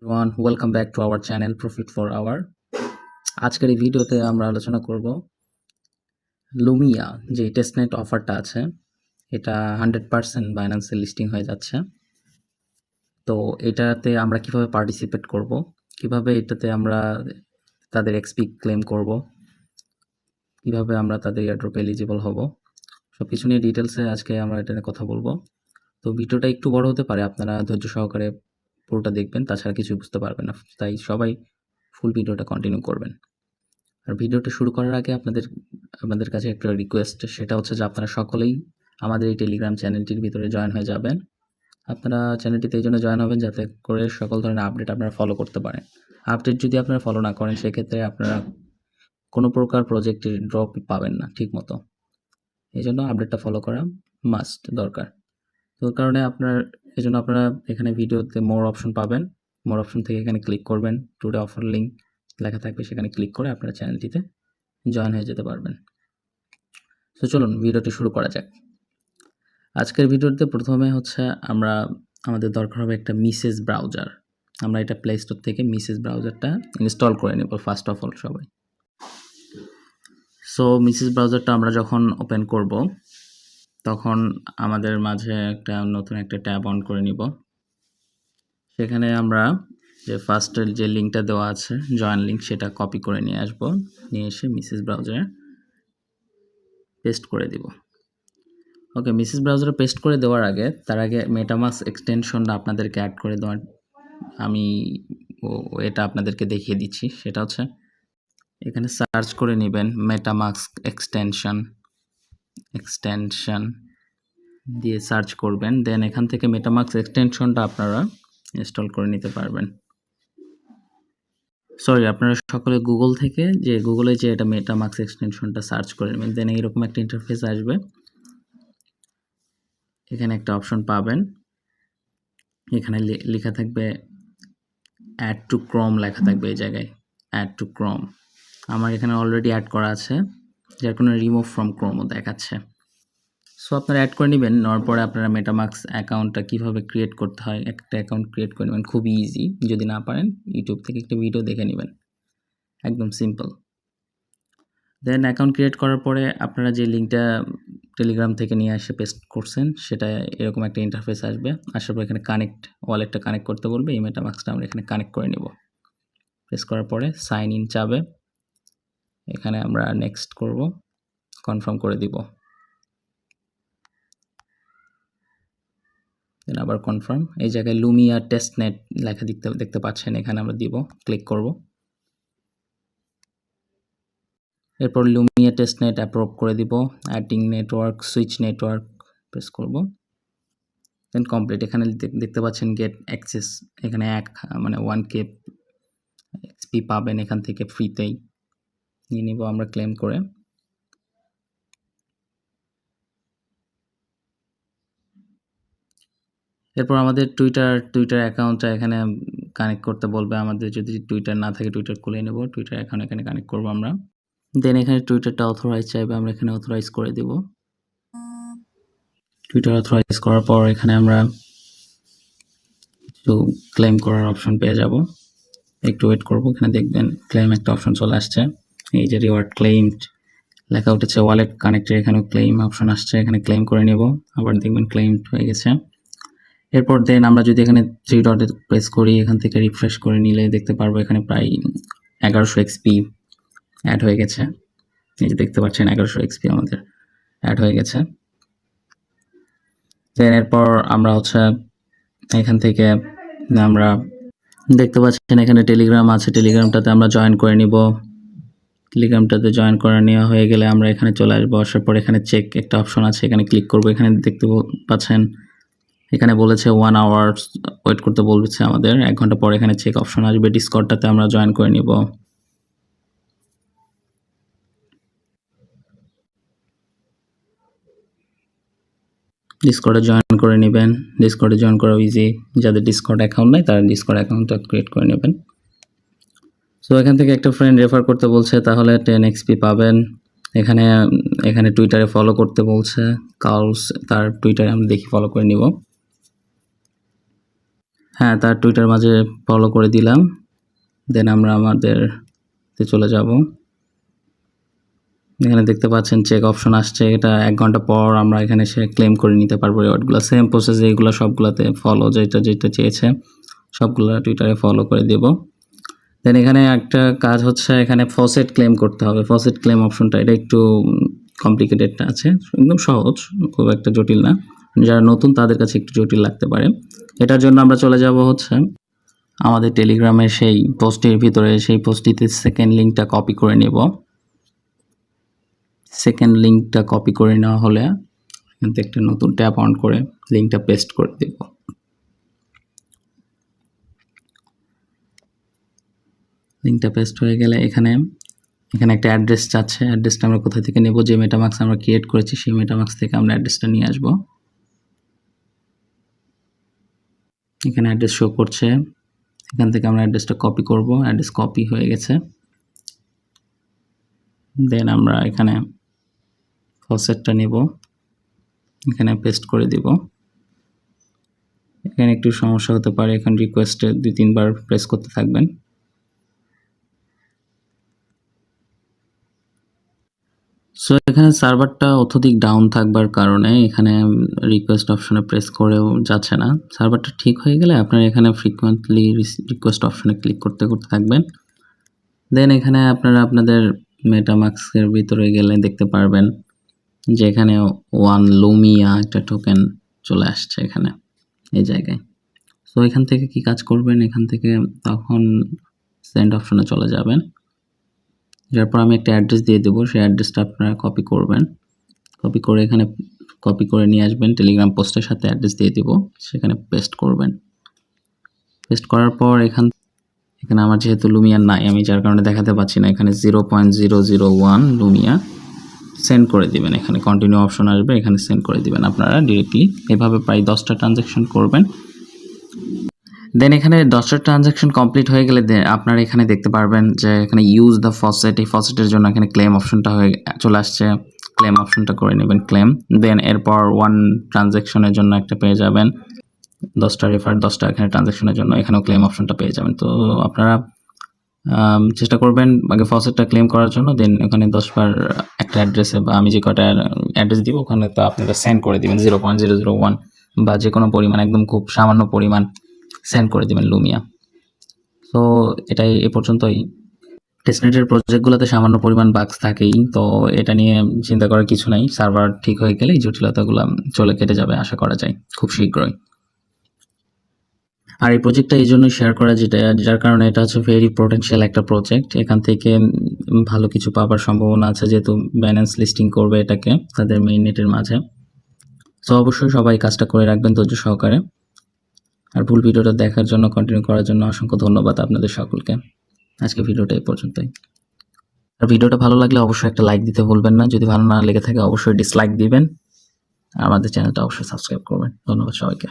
everyone, welcome back to our channel Profit for Hour. আজকের এই ভিডিওতে আমরা আলোচনা করব লুমিয়া যে টেস্টনেট অফারটা আছে এটা 100% বাইন্যান্সে লিস্টিং হয়ে যাচ্ছে। তো এটাতে আমরা কিভাবে পার্টিসিপেট করব, কিভাবে এটাতে আমরা তাদের এক্সপি ক্লেম করব, কিভাবে আমরা তাদের এয়ারড্রপ এলিজিবল হব, সবকিছু নিয়ে ডিটেলসে আজকে আমরা এটা নিয়ে কথা বলবো। তো ভিডিওটা একটু বড় হতে পারে, আপনারা ধৈর্য সহকারে পুরোটা দেখবেন, তাছাড়া কিছু বুঝতে পারবেন না, তাই সবাই ফুল ভিডিওটা কন্টিনিউ করবেন। আর ভিডিওটা শুরু করার আগে আপনাদের কাছে একটা রিকোয়েস্ট, সেটা হচ্ছে যে আপনারা সকলেই আমাদের এই টেলিগ্রাম চ্যানেলটির ভিতরে জয়েন হয়ে যাবেন। আপনারা চ্যানেলটিতে এই জন্য জয়েন হবেন যাতে করে সকল ধরনের আপডেট আপনারা ফলো করতে পারেন। আপডেট যদি আপনারা ফলো না করেন সেক্ষেত্রে আপনারা কোনো প্রকার প্রজেক্টের ড্রপ পাবেন না ঠিক মতো। এই জন্য আপডেটটা ফলো করা মাস্ট দরকার। তো কারণে এই জন্য আপনারা এখানে ভিডিওতে মোর অপশন পাবেন। মোর অপশন থেকে এখানে ক্লিক করবেন, টুডে অফার লিঙ্ক লেখা থাকবে, সেখানে ক্লিক করে আপনারা চ্যানেলটিতে জয়েন হয়ে যেতে পারবেন। তো চলুন ভিডিওটি শুরু করা যাক। আজকের ভিডিওতে প্রথমে হচ্ছে আমাদের দরকার হবে একটা মিসেস ব্রাউজার। আমরা এটা প্লে স্টোর থেকে মিসেস ব্রাউজারটা ইনস্টল করে নেব ফার্স্ট অফ অল সবাই। সো মিসেস ব্রাউজারটা আমরা যখন ওপেন করব তখন আমাদের মাঝে নতুন একটা ট্যাব অন করে নিব। সেখানে আমরা যে ফার্স্টের যে লিঙ্কটা দেওয়া আছে জয়েন লিঙ্ক, সেটা কপি করে নিয়ে আসব, নিয়ে এসে মিসেস ব্রাউজারে পেস্ট করে দিব। ওকে, মিসেস ব্রাউজারে পেস্ট করে দেওয়ার আগে তার আগে মেটামাস্ক এক্সটেনশনটা আপনাদেরকে অ্যাড করে দেওয়ার এটা আপনাদেরকে দেখিয়ে দিচ্ছি। সেটা হচ্ছে এখানে সার্চ করে নেবেন মেটামাস্ক এক্সটেনশন দিয়ে সার্চ করবেন, দেন এখান থেকে মেটামাস্ক এক্সটেনশনটা আপনারা ইনস্টল করে নিতে পারবেন। সরি, আপনারা সকলে গুগলে যে এটা মেটামাস্ক এক্সটেনশনটা সার্চ করে নেবেন, দেন এইরকম একটা ইন্টারফেস আসবে। এখানে একটা অপশন পাবেন, এখানে লেখা থাকবে অ্যাড টু ক্রোম লেখা থাকবে, এই জায়গায় অ্যাড টু ক্রোম। আমার এখানে অলরেডি অ্যাড করা আছে, যার কোনো রিমুভ ফ্রম ক্রোমও দেখাচ্ছে। সো আপনারা অ্যাড করে নেবেন। নেওয়ার পরে আপনারা মেটামাস্ক অ্যাকাউন্টটা কীভাবে ক্রিয়েট করতে হয়, একটা অ্যাকাউন্ট ক্রিয়েট করে নেবেন, খুবই ইজি। যদি না পারেন ইউটিউব থেকে একটা ভিডিও দেখে নেবেন, একদম সিম্পল। দেন অ্যাকাউন্ট ক্রিয়েট করার পরে আপনারা যে লিঙ্কটা টেলিগ্রাম থেকে নিয়ে এসে পেস্ট করছেন সেটা এরকম একটা ইন্টারফেস আসবে। আসার পর এখানে ওয়ালেটটা কানেক্ট করতে বলবে, এই মেটামাস্কটা আমরা এখানে কানেক্ট করে নেব। প্রেস করার পরে সাইন ইন চাবে, এখানে আমরা নেক্সট করব, কনফার্ম করে দিব, দেন আবার কনফার্ম। এই জায়গায় লুমিয়া টেস্টনেট লেখা দেখতে পাচ্ছেন, এখানে আমরা দিব, ক্লিক করব। এরপর লুমিয়া টেস্টনেট অ্যাপ্রুভ করে দিব, adding network, switch network press করব, দেন কমপ্লিট। এখানে দেখতে পাচ্ছেন গেট অ্যাক্সেস, এখানে 1K এক্সপি পাবেন এখান থেকে ফ্রিতেই, নিয়ে নিব আমরা ক্লেম করে। এরপর আমাদের টুইটার অ্যাকাউন্টটা এখানে কানেক্ট করতে বলবে আমাদের, যদি টুইটার না থাকে টুইটার খুলে নেব, টুইটার অ্যাকাউন্ট এখানে কানেক্ট করব আমরা। দেন এখানে টুইটারটা অথরাইজ চাইবে, আমরা এখানে অথরাইজ করে দিব। টুইটার অথরাইজ করার পর এখানে আমরা কিছু ক্লেম করার অপশন পেয়ে যাব, একটু ওয়েট করব। এখানে দেখবেন ক্লেম একটা অপশন চলে আসছে, এই যে রিওয়ার্ড ক্লেমড লেখা উঠেছে, ওয়ালেট কানেক্টেড, এখানেও ক্লেম অপশন আসছে, এখানে ক্লেম করে নেব। আবার দেখবেন ক্লেমড হয়ে গেছে। এরপর দেন আমরা যদি এখানে 3 ডটে প্রেস করি, এখান থেকে রিফ্রেশ করে নিলে দেখতে পারবো এখানে প্রায় 1100 এক্সপি অ্যাড হয়ে গেছে। এই যে দেখতে পাচ্ছেন 1100 এক্সপি আমাদের অ্যাড হয়ে গেছে। দেন এরপর আমরা এখান থেকে আমরা দেখতে পাচ্ছেন এখানে টেলিগ্রাম আছে, টেলিগ্রামটাতে আমরা জয়েন করে নিব। টেলিগ্রামটাতে জয়েন করা নেওয়া হয়ে গেলে আমরা এখানে চলে আসবো। আসার পর এখানে চেক একটা অপশন আছে, এখানে ক্লিক করব। এখানে দেখতে পাচ্ছেন এখানে বলেছে 1 আওয়ার ওয়েট করতে বলছে আমাদের, 1 ঘন্টা পর এখানে চেক অপশন আসবে। ডিসকর্ডটাতে আমরা জয়েন করে নিব। ডিসকর্ডে জয়েন করে নেবেন, ডিসকর্ডে জয়েন করা ইজি। যাদের ডিসকর্ড অ্যাকাউন্ট নাই তারা ডিসকর্ড অ্যাকাউন্টটা ক্রিয়েট করে নেবেন। সো এখান থেকে একটা ফ্রেন্ড রেফার করতে বলছে, তাহলে 10 এক্সপি পাবেন। এখানে টুইটারে ফলো করতে বলছে, তার টুইটারে আমরা দেখি ফলো করে নিব। হ্যাঁ, তার টুইটার মাঝে ফলো করে দিলাম। দেন আমরা আমাদের চলে যাব। এখানে দেখতে পাচ্ছেন চেক অপশন আসছে, এটা 1 ঘন্টা পর আমরা এখানে এসে ক্লেম করে নিতে পারবো রিওয়ার্ডগুলো। সেম প্রসেস এইগুলো সবগুলোতে ফলো, যেটা চেয়েছে সবগুলো টুইটারে ফলো করে দেব। দেন এখানে একটা কাজ হচ্ছে, এখানে ফসেট ক্লেম করতে হবে। ফসেট ক্লেম অপশনটা এটা একটু কমপ্লিকেটেড আছে, একদম সহজ, খুব একটা জটিল না। যারা নতুন তাদের কাছে একটু জটিল লাগতে পারে। এটার জন্য আমরা চলে যাব হচ্ছে আমাদের টেলিগ্রামের সেই পোস্টের ভিতরে, সেই পোস্টটিতে সেকেন্ড লিঙ্কটা কপি করে নেব। সেকেন্ড লিঙ্কটা কপি করে নেওয়া হলে এখান থেকে একটা নতুন ট্যাব অন করে লিঙ্কটা পেস্ট করে দেব। লিঙ্কটা পেস্ট হয়ে গেলে এখানে একটা অ্যাড্রেস চাচ্ছে। অ্যাড্রেসটা আমরা কোথা থেকে নেব? যে মেটামাস্ক আমরা ক্রিয়েট করেছি সেই মেটামাস্ক থেকে আমরা অ্যাড্রেসটা নিয়ে আসব। এখানে অ্যাড্রেস শো করছে, এখান থেকে আমরা অ্যাড্রেসটা কপি করব। অ্যাড্রেস কপি হয়ে গেছে। দেন আমরা এখানে ফসেটটা নেব, এখানে পেস্ট করে দিব। এখানে একটু সমস্যা হতে পারে, এখন রিকোয়েস্টে 2-3 বার প্রেস করতে থাকবেন। সো এখানে সার্ভারটা অত্যধিক ডাউন থাকবার কারণে এখানে রিকোয়েস্ট অপশনে প্রেস করেও যাচ্ছে না। সার্ভারটা ঠিক হয়ে গেলে আপনারা এখানে ফ্রিকোয়েন্টলি রিকোয়েস্ট অপশনে ক্লিক করতে থাকবেন। দেন এখানে আপনারা আপনাদের মেটামাস্কের ভিতরে গেলে দেখতে পারবেন যে এখানে ওয়ান লুমিয়া একটা টোকেন চলে আসছে এখানে এই জায়গায়। সো এখান থেকে কি কাজ করবেন, এখান থেকে তখন সেন্ড অপশনে চলে যাবেন। এরপর আমি একটা অ্যাড্রেস দিয়ে দেবো, সেই অ্যাড্রেসটা আপনারা কপি করবেন। কপি করে এখানে কপি করে নিয়ে আসবেন, টেলিগ্রাম পোস্টের সাথে অ্যাড্রেস দিয়ে দিব, সেখানে পেস্ট করবেন। পেস্ট করার পর এখানে আমার যেহেতু লুমিয়া নাই, আমি যার কারণে দেখাতে পাচ্ছি না, এখানে 0.001 লুমিয়া সেন্ড করে দিবেন। এখানে কন্টিনিউ অপশন আসবে, এখানে সেন্ড করে দিবেন আপনারা ডিরেক্টলি। এভাবে প্রায় 10টা ট্রানজ্যাকশন করবেন। দেন এখানে 10টা ট্রানজ্যাকশন কমপ্লিট হয়ে গেলে আপনারা এখানে দেখতে পারবেন যে এখানে ইউজ দ্য ফসেট, এই ফসেটের জন্য এখানে ক্লেম অপশনটা হয়ে চলে আসছে। ক্লেম অপশনটা করে নেবেন, ক্লেম। দেন এরপর 1 ট্রানজ্যাকশনের জন্য একটা পেয়ে যাবেন 10টা রেফার, 10টা এখানে ট্রানজ্যাকশনের জন্য এখানেও ক্লেম অপশনটা পেয়ে যাবেন। তো আপনারা চেষ্টা করবেন আগে ফসেটটা ক্লেম করার জন্য। দেন ওখানে 10 বার একটা অ্যাড্রেসে, বা আমি যে কটা অ্যাড্রেস দিব ওখানে তো আপনারা সেন্ড করে দিবেন 0.001 বা যে কোনো পরিমাণ, একদম খুব সামান্য পরিমাণ সেন্ড করে দিবেন লুমিয়া। সো এটাই এ পর্যন্তই। টেস্টনেটের প্রজেক্টগুলোতে সামান্য পরিমাণ বাগস থাকেই, তো এটা নিয়ে চিন্তা করার কিছু নাই। সার্ভার ঠিক হয়ে গেলেই জটিলতাগুলো কেটে যাবে আশা করা যায় খুব শীঘ্রই। আর এই প্রজেক্টটা এই জন্যই শেয়ার করা, যার কারণে এটা হচ্ছে ভেরি পোটেনশিয়াল একটা প্রজেক্ট। এখান থেকে ভালো কিছু পাওয়ার সম্ভাবনা আছে, যেহেতু ব্যালেন্স লিস্টিং করবে এটাকে তাদের মেইন নেটের মাঝে। সো অবশ্যই সবাই কাজটা করে রাখবেন ধৈর্য সহকারে। আর ভুল ভিডিওটা দেখার জন্য, কন্টিনিউ করার জন্য অসংখ্য ধন্যবাদ আপনাদের সকলকে। আজকে ভিডিওটা এই পর্যন্তই। আর ভিডিওটা ভালো লাগলে অবশ্যই একটা লাইক দিতে ভুলবেন না। যদি ভালো না লেগে থাকে অবশ্যই ডিসলাইক দিবেন। আর আমাদের চ্যানেলটা অবশ্যই সাবস্ক্রাইব করবেন। ধন্যবাদ সবাইকে।